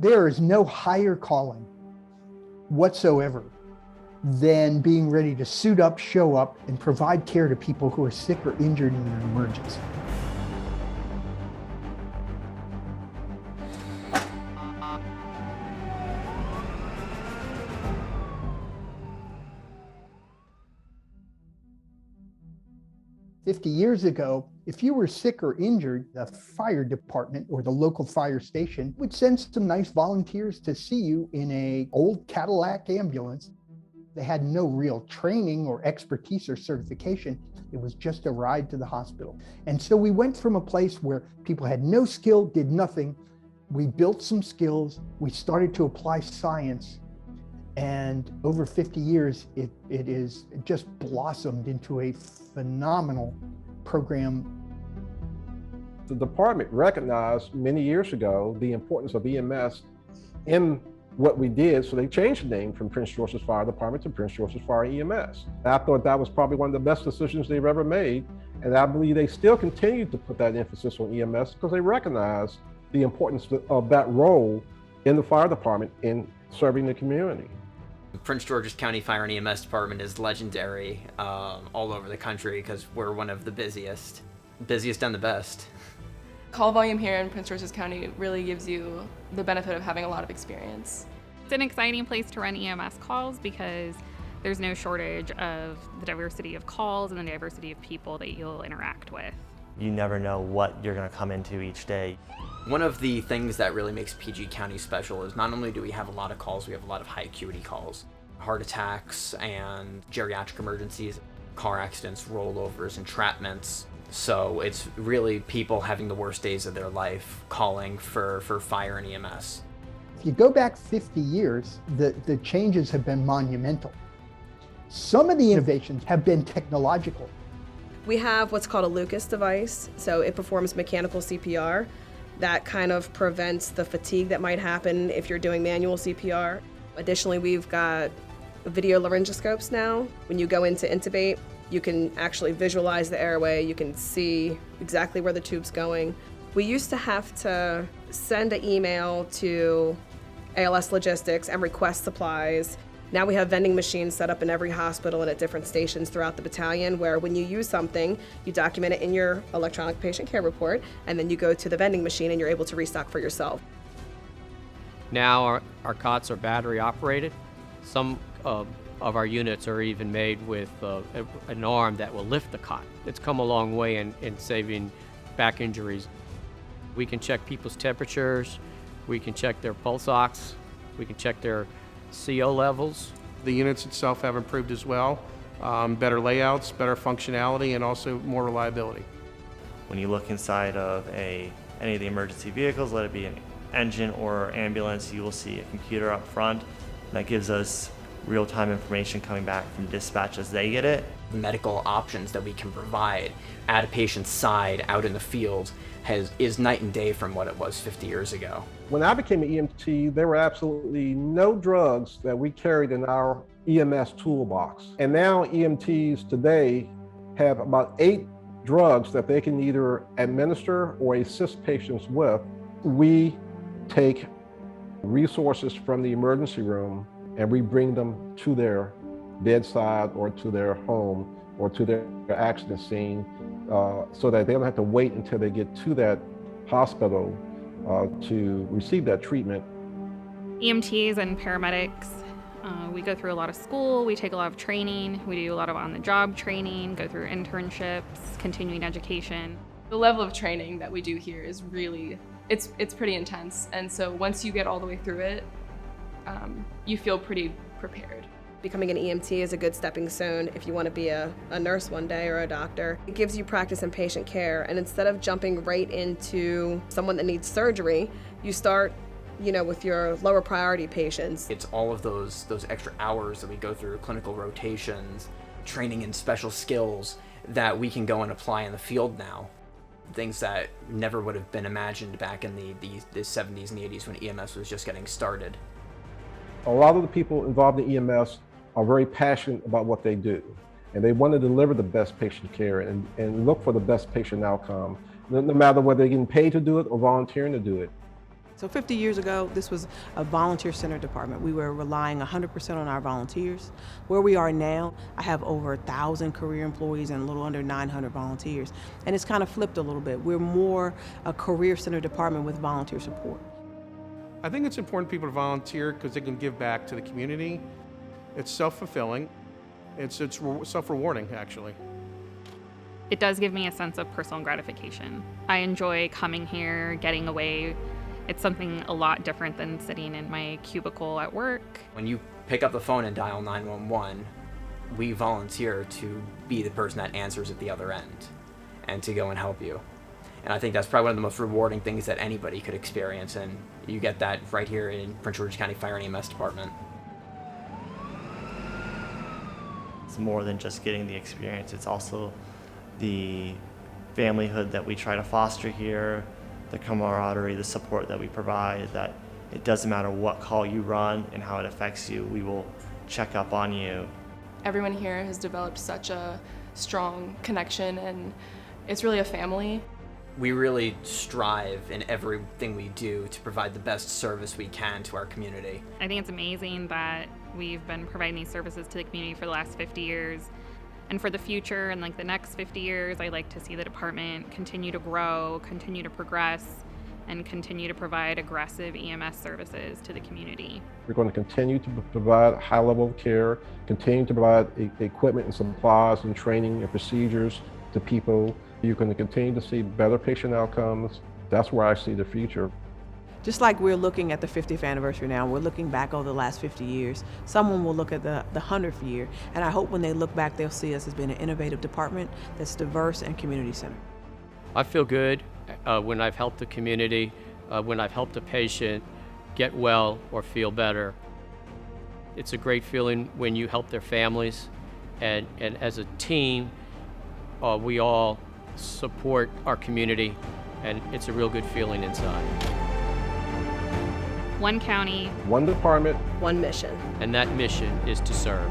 There is no higher calling whatsoever than being ready to suit up, show up, and provide care to people who are sick or injured in an emergency. $50 years ago, if you were sick or injured, the fire department or the local fire station would send some nice volunteers to see you in an old Cadillac ambulance. They had no real training or expertise or certification. It was just a ride to the hospital. And so we went from a place where people had no skill, did nothing. We built some skills. We started to apply science. And over 50 years, it just blossomed into a phenomenal program. The department recognized many years ago the importance of EMS in what we did, so they changed the name from Prince George's Fire Department to Prince George's Fire EMS. I thought that was probably one of the best decisions they've ever made, and I believe they still continue to put that emphasis on EMS because they recognize the importance of that role in the fire department in serving the community. Prince George's County Fire and EMS Department is legendary all over the country because we're one of the busiest and the best. Call volume here in Prince George's County really gives you the benefit of having a lot of experience. It's an exciting place to run EMS calls because there's no shortage of the diversity of calls and the diversity of people that you'll interact with. You never know what you're going to come into each day. One of the things that really makes PG County special is not only do we have a lot of calls, we have a lot of high acuity calls. Heart attacks and geriatric emergencies, car accidents, rollovers, entrapments. So it's really people having the worst days of their life calling for fire and EMS. If you go back 50 years, the changes have been monumental. Some of the innovations have been technological. We have what's called a Lucas device, so it performs mechanical CPR. That kind of prevents the fatigue that might happen if you're doing manual CPR. Additionally, we've got video laryngoscopes now. When you go in to intubate, you can actually visualize the airway. You can see exactly where the tube's going. We used to have to send an email to ALS Logistics and request supplies. Now we have vending machines set up in every hospital and at different stations throughout the battalion where when you use something, you document it in your electronic patient care report, and then you go to the vending machine and you're able to restock for yourself. Now our cots are battery operated. Some of our units are even made with an arm that will lift the cot. It's come a long way in saving back injuries. We can check people's temperatures, we can check their pulse ox, we can check their CO levels. The units itself have improved as well. Better layouts, better functionality, and also more reliability. When you look inside of any of the emergency vehicles, let it be an engine or ambulance, you will see a computer up front that gives us real-time information coming back from dispatch as they get it. Medical options that we can provide at a patient's side out in the field is night and day from what it was 50 years ago. When I became an EMT, there were absolutely no drugs that we carried in our EMS toolbox. And now EMTs today have about 8 drugs that they can either administer or assist patients with. We take resources from the emergency room and we bring them to their bedside or to their home or to their accident scene so that they don't have to wait until they get to that hospital to receive that treatment. EMTs and paramedics, we go through a lot of school, we take a lot of training, we do a lot of on-the-job training, go through internships, continuing education. The level of training that we do here is really, it's pretty intense. And so once you get all the way through it, you feel pretty prepared. Becoming an EMT is a good stepping stone if you want to be a nurse one day or a doctor. It gives you practice in patient care, and instead of jumping right into someone that needs surgery, you start, with your lower priority patients. It's all of those extra hours that we go through, clinical rotations, training in special skills that we can go and apply in the field now. Things that never would have been imagined back in the 70s and the 80s when EMS was just getting started. A lot of the people involved in EMS are very passionate about what they do, and they want to deliver the best patient care and look for the best patient outcome, no matter whether they're getting paid to do it or volunteering to do it. So 50 years ago, this was a volunteer-centered department. We were relying 100% on our volunteers. Where we are now, I have over 1,000 career employees and a little under 900 volunteers. And it's kind of flipped a little bit. We're more a career-centered department with volunteer support. I think it's important for people to volunteer because they can give back to the community. It's self-fulfilling. It's self-rewarding, actually. It does give me a sense of personal gratification. I enjoy coming here, getting away. It's something a lot different than sitting in my cubicle at work. When you pick up the phone and dial 911, we volunteer to be the person that answers at the other end and to go and help you. And I think that's probably one of the most rewarding things that anybody could experience, and you get that right here in Prince George's County Fire and EMS Department. It's more than just getting the experience, it's also the familyhood that we try to foster here, the camaraderie, the support that we provide, that it doesn't matter what call you run and how it affects you, we will check up on you. Everyone here has developed such a strong connection, and it's really a family. We really strive in everything we do to provide the best service we can to our community. I think it's amazing that we've been providing these services to the community for the last 50 years. And for the future and like the next 50 years, I like to see the department continue to grow, continue to progress, and continue to provide aggressive EMS services to the community. We're going to continue to provide a high level of care, continue to provide equipment and supplies and training and procedures to people. You're going to continue to see better patient outcomes. That's where I see the future. Just like we're looking at the 50th anniversary now, we're looking back over the last 50 years. Someone will look at the 100th year, and I hope when they look back, they'll see us as being an innovative department that's diverse and community-centered. I feel good when I've helped the community, when I've helped a patient get well or feel better. It's a great feeling when you help their families, and as a team, we all support our community, and it's a real good feeling inside. One county, one department, One mission. And that mission is to serve.